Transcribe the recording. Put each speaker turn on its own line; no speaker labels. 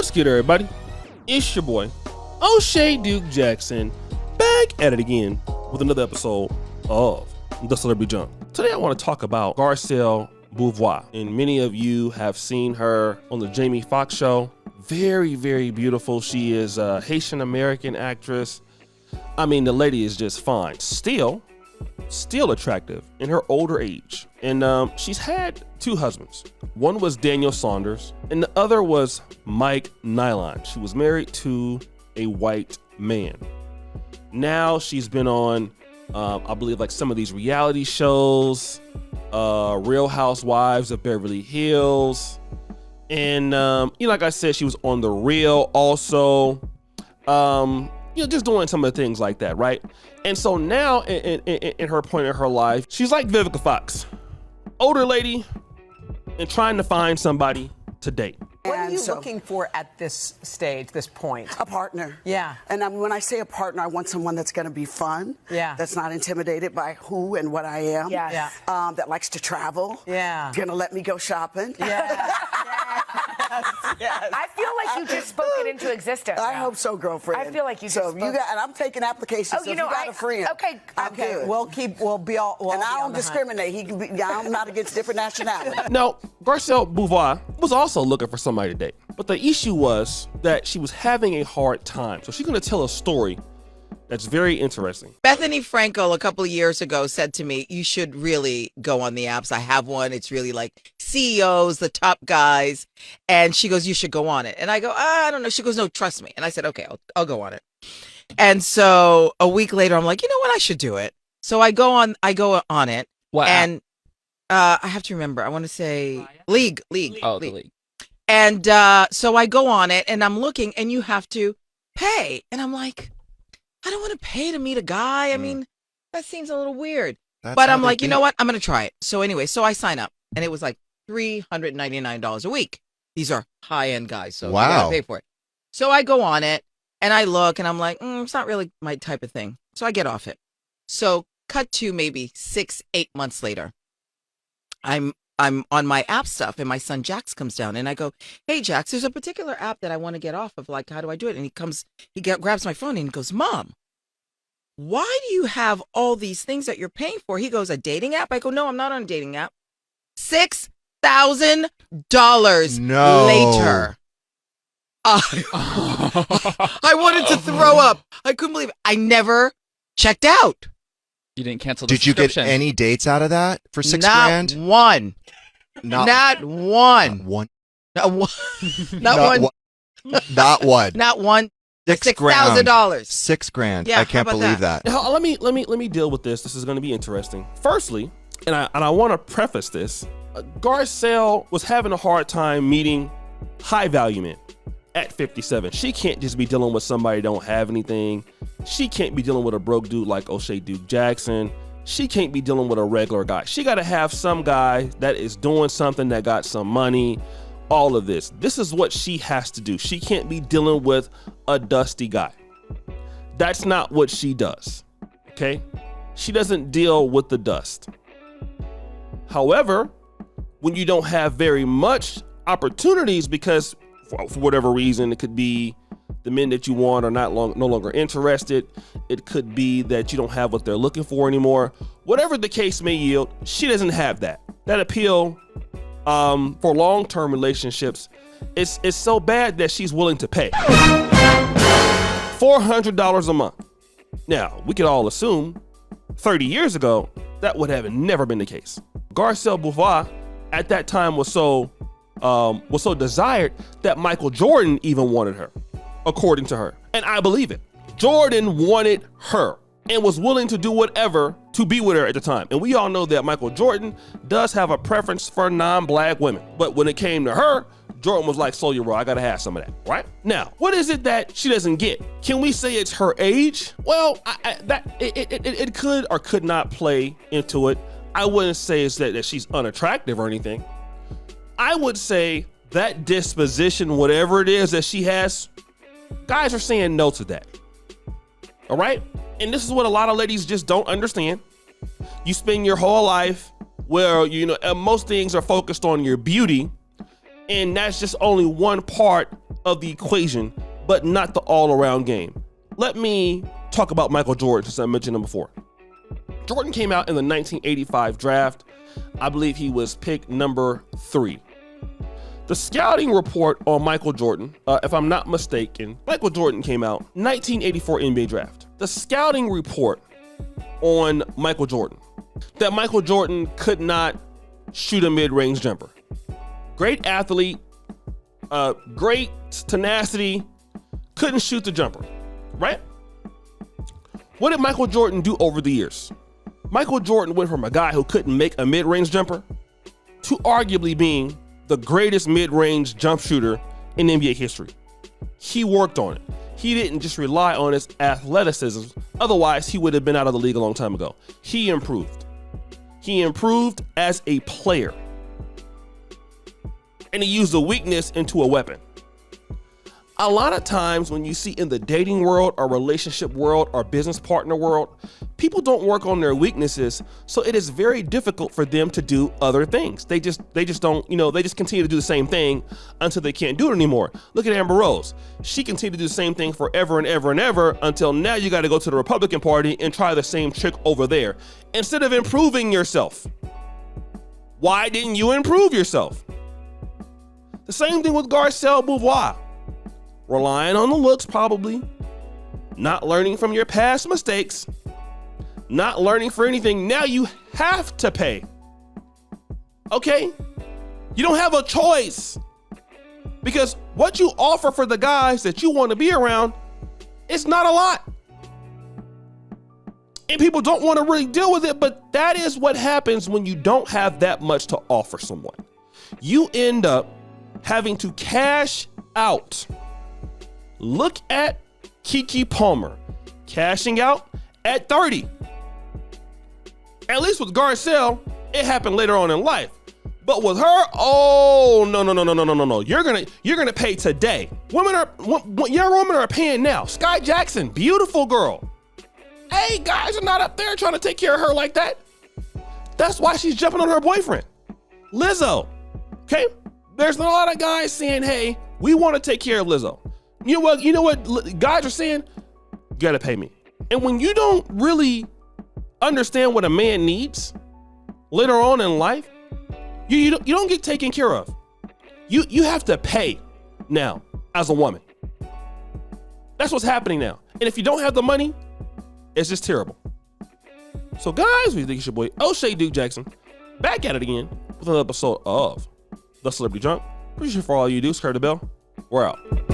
What's good, everybody? It's your boy, O'Shea Duke Jackson, back at it again with another episode of The Celebrity Junk. Today I want to talk about Garcelle Beauvais, and many of you have seen her on the Jamie Foxx show. Very, very beautiful. She is a Haitian American actress. I mean, the lady is just fine. Still attractive in her older age. And she's had two husbands. One was Daniel Saunders, and the other was Mike Nylund. She was married to a white man. Now she's been on, I believe, like some of these reality shows, Real Housewives of Beverly Hills. And, like I said, she was on The Real also. Just doing some of the things like that, right? And so now in her point in her life, she's like Vivica Fox, older lady and trying to find somebody to date.
What are you looking for at this stage, this point?
A partner.
Yeah.
And when I say a partner, I want someone that's going to be fun. Yeah. That's not intimidated by who and what I am.
Yeah.
That likes to travel.
Yeah.
Going to let me go shopping.
Yeah.
Yes. I feel like you just spoke it into existence.
I hope so, girlfriend.
I feel like you just spoke.
And I'm taking applications.
Oh,
so if you got a friend.
Okay.
I'm good.
We'll be all.
And I don't discriminate. I'm not against different nationalities.
Now, Garcelle Beauvais was also looking for somebody to date, but the issue was that she was having a hard time. So she's going to tell a story that's very interesting.
Bethany Frankel a couple of years ago said to me, you should really go on the apps. I have one. It's really like CEOs, the top guys. And she goes, you should go on it. And I go, I don't know. She goes, no, trust me. And I said, okay, I'll go on it. And so a week later, I'm like, you know what? I should do it. So I go on it.
Wow.
And I have to remember, I want to say League.
Oh, the League.
And so I go on it and I'm looking and you have to pay. And I'm like, I don't want to pay to meet a guy. I mean, that seems a little weird. But I'm like, you know what? I'm going to try it. So anyway, so I sign up and it was like $399 a week. These are high-end guys, so you got to pay for it. So I go on it and I look and I'm like, it's not really my type of thing. So I get off it. So cut to maybe 6-8 months later. I'm on my app stuff and my son Jax comes down and I go, hey Jax, there's a particular app that I want to get off of. Like, how do I do it? And he grabs my phone and he goes, Mom, why do you have all these things that you're paying for? He goes, a dating app? I go, no, I'm not on a dating app. $6,000 later. I wanted to throw up. I couldn't believe it. I never checked out.
You didn't cancel the
Did you get
subscription.
any dates out of that for $6,000?
Not one. Not one.
One.
Not one.
Not one.
Not one.
$6,000.
$6,000.
$6,000.
Yeah,
I can't
how about
believe that.
Now, let me deal with this. This is going to be interesting. Firstly, and I want to preface this, Garcelle was having a hard time meeting high value men at 57. She can't just be dealing with somebody who don't have anything. She can't be dealing with a broke dude like O'Shea Duke Jackson. She can't be dealing with a regular guy. She got to have some guy that is doing something, that got some money, all of this. This is what she has to do. She can't be dealing with a dusty guy. That's not what she does, okay? She doesn't deal with the dust. However, when you don't have very much opportunities because for whatever reason, it could be the men that you want are no longer interested. It could be that you don't have what they're looking for anymore. Whatever the case may yield, she doesn't have that. That appeal for long-term relationships is so bad that she's willing to pay $400 a month. Now, we could all assume 30 years ago, that would have never been the case. Garcelle Beauvais at that time was so desired that Michael Jordan even wanted her, according to her. And I believe it. Jordan wanted her and was willing to do whatever to be with her at the time. And we all know that Michael Jordan does have a preference for non-black women. But when it came to her, Jordan was like, Soldier Boy, I gotta have some of that, right? Now, what is it that she doesn't get? Can we say it's her age? Well, it could or could not play into it. I wouldn't say it's that she's unattractive or anything. I would say that disposition, whatever it is that she has, guys are saying no to that. All right? And this is what a lot of ladies just don't understand. You spend your whole life where, most things are focused on your beauty, and that's just only one part of the equation, but not the all-around game. Let me talk about Michael Jordan, since I mentioned him before. Jordan came out in the 1985 draft. I believe he was pick number 3. The scouting report on Michael Jordan, if I'm not mistaken, Michael Jordan came out 1984 NBA draft. The scouting report on Michael Jordan, that Michael Jordan could not shoot a mid-range jumper. Great athlete, great tenacity, couldn't shoot the jumper, right? What did Michael Jordan do over the years? Michael Jordan went from a guy who couldn't make a mid-range jumper to arguably being the greatest mid-range jump shooter in NBA history. He worked on it. He didn't just rely on his athleticism. Otherwise, he would have been out of the league a long time ago. He improved. He improved as a player. And he used a weakness into a weapon. A lot of times when you see in the dating world or relationship world or business partner world, people don't work on their weaknesses, so it is very difficult for them to do other things. They just don't, they just continue to do the same thing until they can't do it anymore. Look at Amber Rose. She continued to do the same thing forever and ever and ever until now you got to go to the Republican Party and try the same trick over there instead of improving yourself. Why didn't you improve yourself? The same thing with Garcelle Beauvoir. Relying on the looks, probably. Not learning from your past mistakes. Not learning for anything. Now you have to pay. Okay? You don't have a choice. Because what you offer for the guys that you want to be around, it's not a lot. And people don't want to really deal with it, but that is what happens when you don't have that much to offer someone. You end up having to cash out. Look at Keke Palmer cashing out at 30. At least with Garcelle, it happened later on in life. But with her, oh no. You're gonna pay today. Young women are paying now. Sky Jackson, beautiful girl. Hey, guys are not up there trying to take care of her like that. That's why she's jumping on her boyfriend. Lizzo. Okay? There's a lot of guys saying, hey, we want to take care of Lizzo. You know what guys are saying? You gotta pay me. And when you don't really understand what a man needs later on in life, you don't get taken care of. You have to pay now as a woman. That's what's happening now. And if you don't have the money, it's just terrible. So guys, we think it's your boy O'Shea Duke Jackson back at it again with another episode of The Celebrity Junk. Appreciate for all you do. Scratch the bell. We're out.